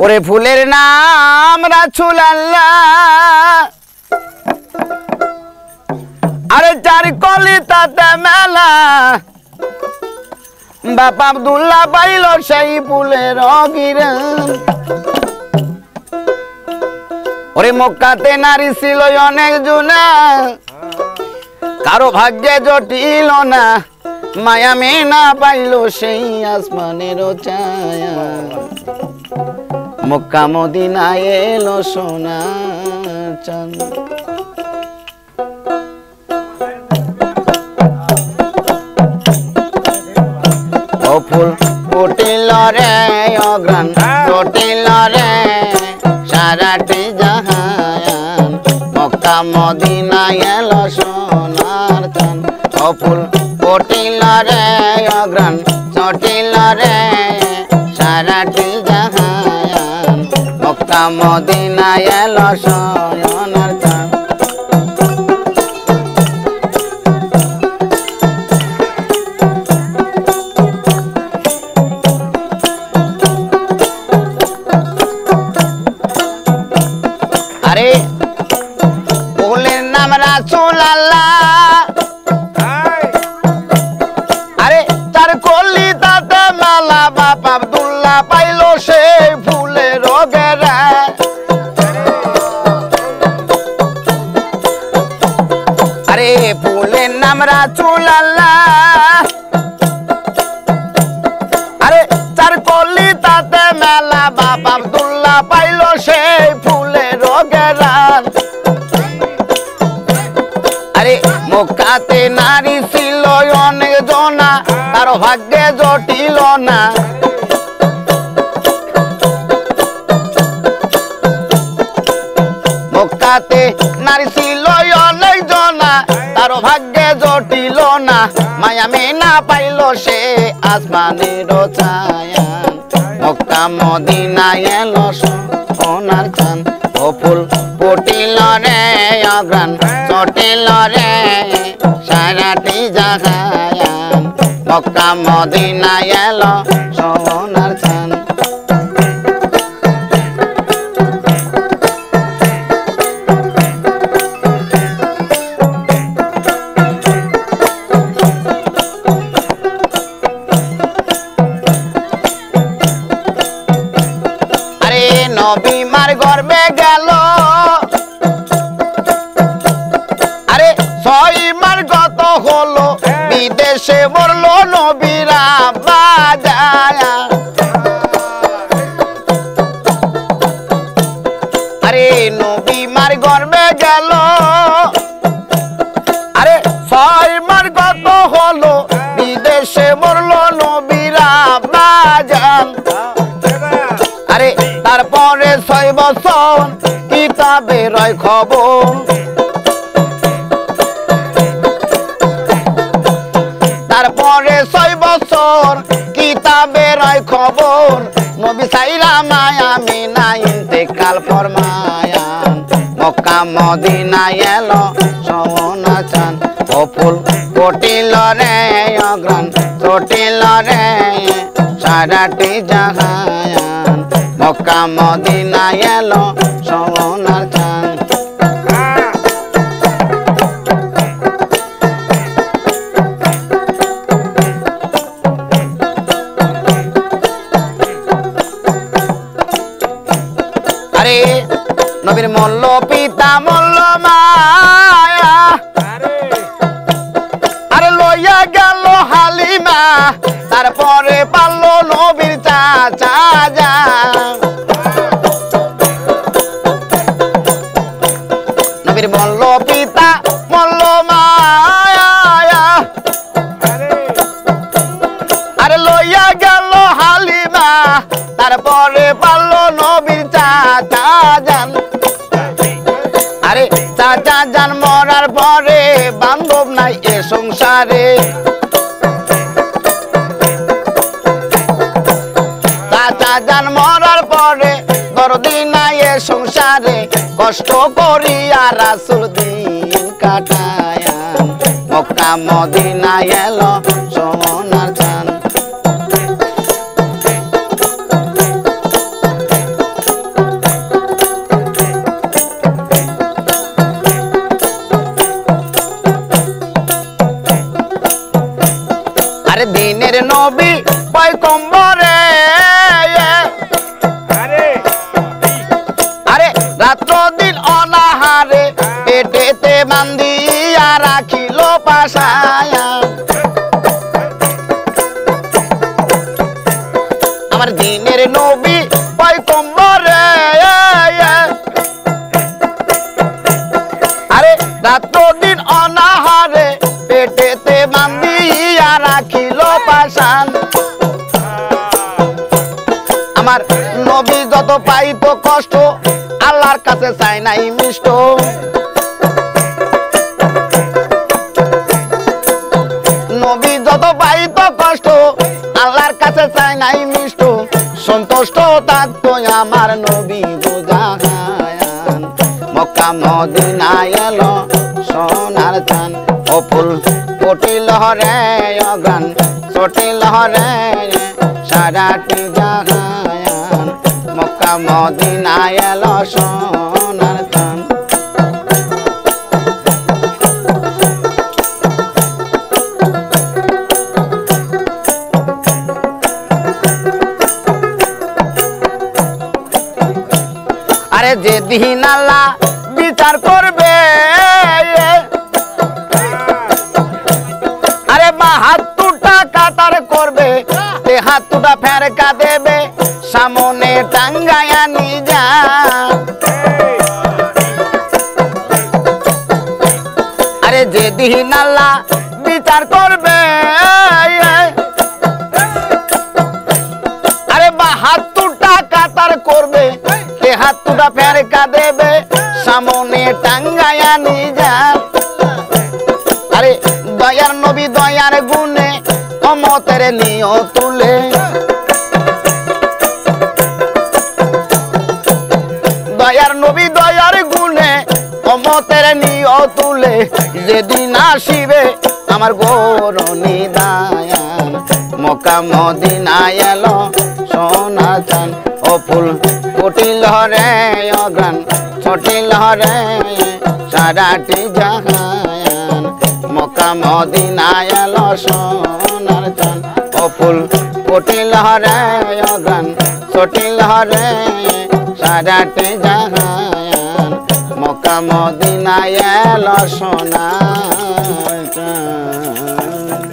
ওরে ফুলের নাম রাসূলুল্লাহ আরে চার কলিতাতে মেলা বাপ আব্দুল্লাহ পাইল সেই ফুলের অগিরান ওরে মক্কাতে নারী ছিল অনেক জনা কারো ভাগ্যে জটিল না মায়া মেনা পাইল সেই আসমানের ছায়া মক্কা মদিনায় এলো সোনা চাঁদ ও ফুল ফুটিল রে অগ্রাণ ফুটিল রে সারাটি জাহান মক্কা মদিনায় এলো সোনার চাঁদ ও ফুল ফুটিল রে অগ্রাণ ফুটিল রে সারাটি জাহান মক্কা মদিনায় এলো সোনার চাঁদ আরে ফুলের নাম রাসূলুল্লাহ আরে তার কলিতাতে মালা বাপ আব্দুল্লাহ পাইল সেই ফুলের রোগেরা আরে ফুলের নাম রাসূলুল্লাহ আরে তার কলিতাতে মেলা বাপ আব্দুল্লাহ পাইল সেই ফুলের রোগেরা আরে মক্কাতে নারী ছিল অনেক জনা কারো ভাগ্যে জটিল না মক্কাতে নারী ছিল অনেক জনা কারো ভাগ্যে জটিল না মায়া মেনা পাইল সে আসমানের ছায়া মক্কা মদিনায় এলো সোনার চাঁদ ও ফুল ফুটিল রে অগ্রাণ ফুটিল রে সারাটি জাহান মক্কা মদিনায় এলো সোনার চাঁদ আরে নবী মার গর্বে গেল আরে 6 মাস গত হলো বিদেশে মরলো নবীরা বাজায়া আরে নবী মার গর্বে গেল আরে 6 মাস গত হলো বিদেশে মরলো নবীরা বাজান আরে তারপরে 6 বছর কিতাবে রয় খবর তারপরে 6 বছর কিতাবে রয় খবর নবী সাইরা মায়া মিনা ইন্তেকাল ফরমায়ান মক্কা মদিনায় এলো সোনার চাঁদ ও ফুল ফুটিল রে অগ্রাণ ফুটিল রে সারাটি জাহান মক্কা মদিনায় এলো সোনার চাঁদ আরে নবীর মল্ল পিতা মল্ল মায়া আরে লইয়া গেল হালিমা তারপরে পারলো নবীর চাচা যা নবীর মল্ল পিতা মল্ল মায়া আরে লইয়া গেল হালিমা তারপরে পারলো নবীর চাচা জান আরে চাচা জান মরার পরে বান্ধব নাই এ সংসারে চাচা জান মরার পরে দরদি নাই এ সংসারে কষ্ট করিয়া রাসূল দিন কাটায়া মক্কা মদিনায় এলো সোনার চাঁদ দিনের নবী পয়গম্বরে আরে রাত্র দিন অনাহারে পেটেতে বান্ধিয়া রাখিল পাশায়া আমার দিনের নবী পয়গম্বরে আরে রাত্র দিন অনাহারে পেটেতে বান্ধিয়া রাখিল পাশান আমার নবী যত পাইতো কষ্ট আল্লাহর কাছে চাই নাই মিষ্ট নবী যত পাইতো কষ্ট আল্লাহর কাছে চাই নাই মিষ্ট সন্তুষ্ট থাকতো আমার নবী দুজাহান মক্কা মদিনায় এলো সোনার চান ও ফুল ফুটিল রে অগান চটিল রে সারাটি জাহান মক্কা মদিনায় এলো সোনার চান আরে যেদিন আল্লাহ বিচার করবে আরে বা হাত দুটা কাতার করবে তে হাত দুটা ফেরকা দেবে সামনে টাঙ্গায়া নিজা আরে যেদিন আল্লাহ বিচার করবে আরে বা হাত দুটা কাতার করবে তে হাত দুটা ফেরকা দেবে সামনে টাঙ্গায়া নিজা আরে দয়ার নবী দয়ার গুণে অমতের নিয় তুলে দয়ার নবী দয়ার গুণে অমতের নিয় তুলে যেদিন আসিবে আমার গৌর নিদায়ান মক্কা মদিনায় এলো সোনা চান ও ফুল ফুটিল রে অগান ছটিল রে সারাটি জাহান মক্কা মদিনায় এলো সোনার চান ও ফুল ফুটিল রে অগান ছটিল রে সারাটি জাহান মক্কা মদিনায় এলো সোনার চান